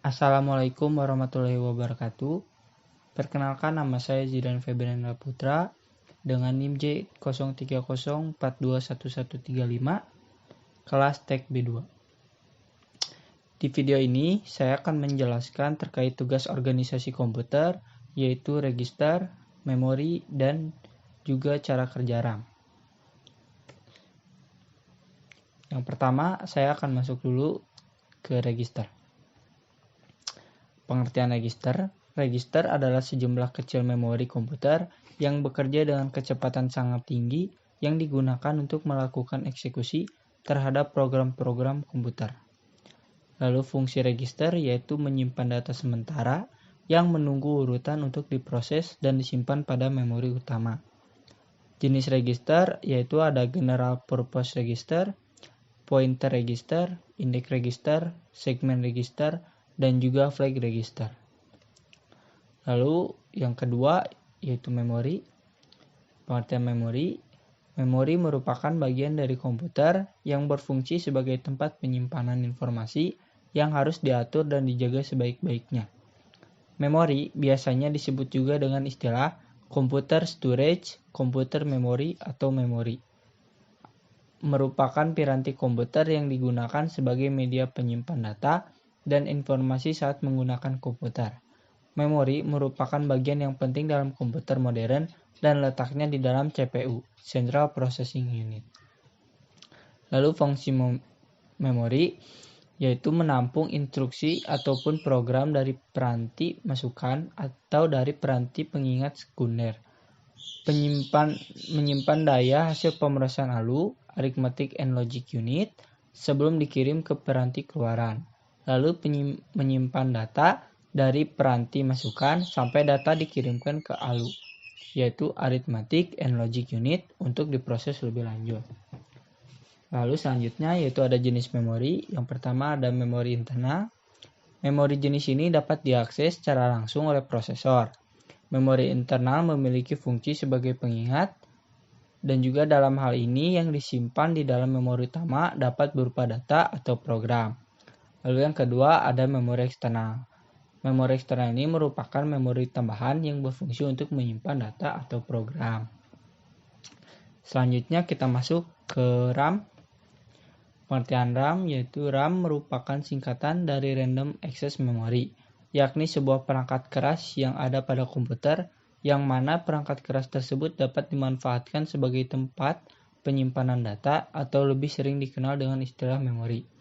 Assalamualaikum warahmatullahi wabarakatuh. Perkenalkan, nama saya Zidan Febriana Putra dengan NIM J030421135, kelas Tek B2. Di video ini saya akan menjelaskan terkait tugas organisasi komputer, yaitu register, memori, dan juga cara kerja RAM. Yang pertama, saya akan masuk dulu ke register. Pengertian register. Register adalah sejumlah kecil memori komputer yang bekerja dengan kecepatan sangat tinggi yang digunakan untuk melakukan eksekusi terhadap program-program komputer. Lalu fungsi register yaitu menyimpan data sementara yang menunggu urutan untuk diproses dan disimpan pada memori utama. Jenis register yaitu ada general purpose register, pointer register, index register, segment register, dan juga flag register. Lalu yang kedua yaitu memori. Pengertian memori. Memori merupakan bagian dari komputer yang berfungsi sebagai tempat penyimpanan informasi yang harus diatur dan dijaga sebaik-baiknya. Memori biasanya disebut juga dengan istilah computer storage, computer memory, atau memori. Merupakan piranti komputer yang digunakan sebagai media penyimpan data dan informasi saat menggunakan komputer. Memori merupakan bagian yang penting dalam komputer modern dan letaknya di dalam CPU, Central Processing Unit. Lalu fungsi memori yaitu menampung instruksi ataupun program dari peranti masukan atau dari peranti pengingat sekunder. Menyimpan daya hasil pemrosesan ALU, Arithmetic and Logic Unit, sebelum dikirim ke peranti keluaran. Lalu menyimpan data dari peranti masukan sampai data dikirimkan ke ALU, yaitu Arithmetic and Logic Unit, untuk diproses lebih lanjut. Lalu selanjutnya yaitu ada jenis memori. Yang pertama ada memori internal. Memori jenis ini dapat diakses secara langsung oleh prosesor. Memori internal memiliki fungsi sebagai pengingat, dan juga dalam hal ini yang disimpan di dalam memori utama dapat berupa data atau program. Lalu yang kedua ada memori eksternal. Memori eksternal ini merupakan memori tambahan yang berfungsi untuk menyimpan data atau program. Selanjutnya kita masuk ke RAM. Pengertian RAM yaitu RAM merupakan singkatan dari Random Access Memory, yakni sebuah perangkat keras yang ada pada komputer yang mana perangkat keras tersebut dapat dimanfaatkan sebagai tempat penyimpanan data atau lebih sering dikenal dengan istilah memori.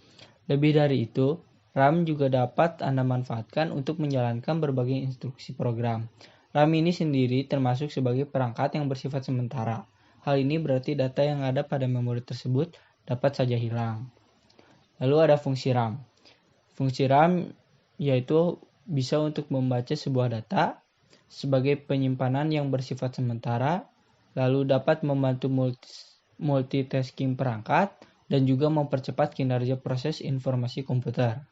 Lebih dari itu, RAM juga dapat Anda manfaatkan untuk menjalankan berbagai instruksi program. RAM ini sendiri termasuk sebagai perangkat yang bersifat sementara. Hal ini berarti data yang ada pada memori tersebut dapat saja hilang. Lalu ada fungsi RAM. Fungsi RAM yaitu bisa untuk membaca sebuah data sebagai penyimpanan yang bersifat sementara, lalu dapat membantu multitasking perangkat, dan juga mempercepat kinerja proses informasi komputer.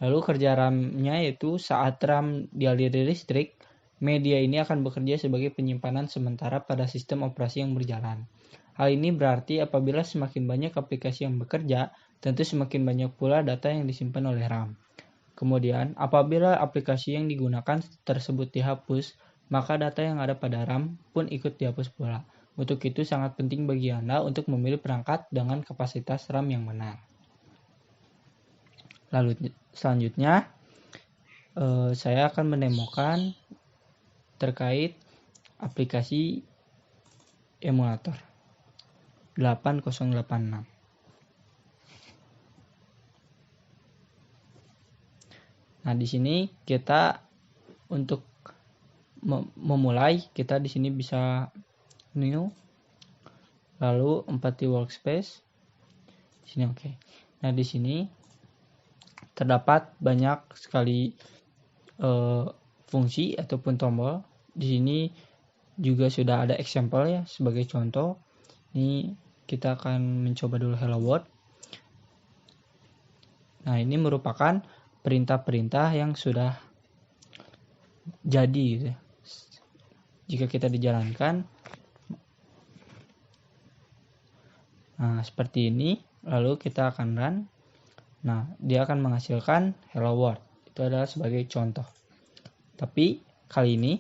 Lalu kerja RAM-nya yaitu saat RAM dialiri listrik, media ini akan bekerja sebagai penyimpanan sementara pada sistem operasi yang berjalan. Hal ini berarti apabila semakin banyak aplikasi yang bekerja, tentu semakin banyak pula data yang disimpan oleh RAM. Kemudian, apabila aplikasi yang digunakan tersebut dihapus, maka data yang ada pada RAM pun ikut dihapus pula. Untuk itu sangat penting bagi Anda untuk memilih perangkat dengan kapasitas RAM yang benar. Lalu selanjutnya saya akan mendemokan terkait aplikasi emulator 8086. Nah, di sini kita untuk memulai, kita di sini bisa new, lalu empty workspace. Di sini oke. Nah, di sini terdapat banyak sekali fungsi ataupun tombol. Di sini juga sudah ada example ya sebagai contoh. Ini kita akan mencoba dulu hello world. Nah, ini merupakan perintah-perintah yang sudah jadi gitu. Jika kita dijalankan, nah seperti ini, lalu kita akan run. Nah, dia akan menghasilkan hello world. Itu adalah sebagai contoh. Tapi kali ini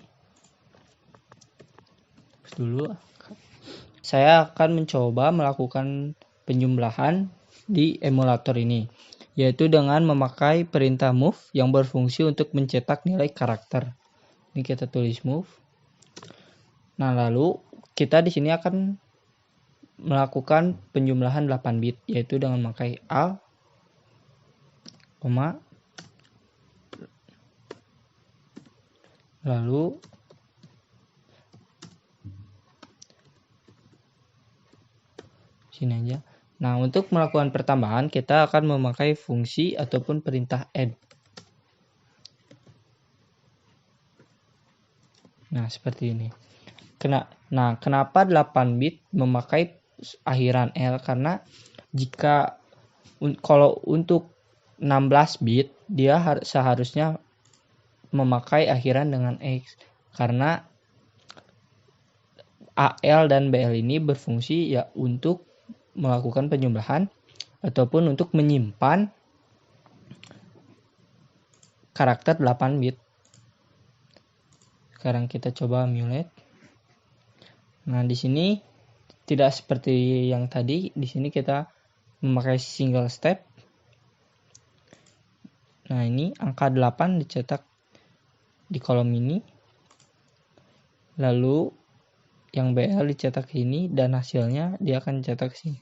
dulu saya akan mencoba melakukan penjumlahan di emulator ini, yaitu dengan memakai perintah move yang berfungsi untuk mencetak nilai karakter. Ini kita tulis move. Nah, lalu kita di sini akan melakukan penjumlahan 8 bit, yaitu dengan memakai A, lalu sini aja. Nah, untuk melakukan pertambahan kita akan memakai fungsi ataupun perintah add. Nah, seperti ini. Kenapa 8 bit memakai akhiran L? Karena kalau untuk 16 bit dia seharusnya memakai akhiran dengan X, karena AL dan BL ini berfungsi ya untuk melakukan penjumlahan ataupun untuk menyimpan karakter 8 bit. Sekarang kita coba emulate. Nah, di sini tidak seperti yang tadi. Di sini kita memakai single step. Nah, ini angka 8 dicetak di kolom ini. Lalu yang BL dicetak ini dan hasilnya dia akan cetak sini.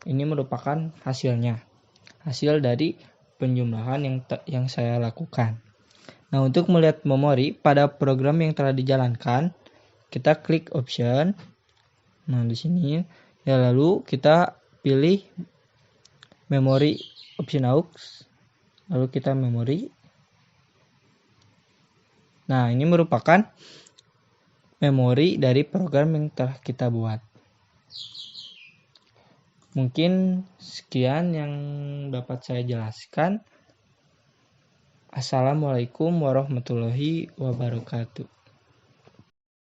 Ini merupakan hasilnya. Hasil dari penjumlahan yang saya lakukan. Nah, untuk melihat memori pada program yang telah dijalankan, kita klik option. Nah, di sini ya, lalu kita pilih memori option aux. Lalu kita memori. Nah, ini merupakan memori dari program yang telah kita buat. Mungkin sekian yang dapat saya jelaskan. Assalamualaikum warahmatullahi wabarakatuh.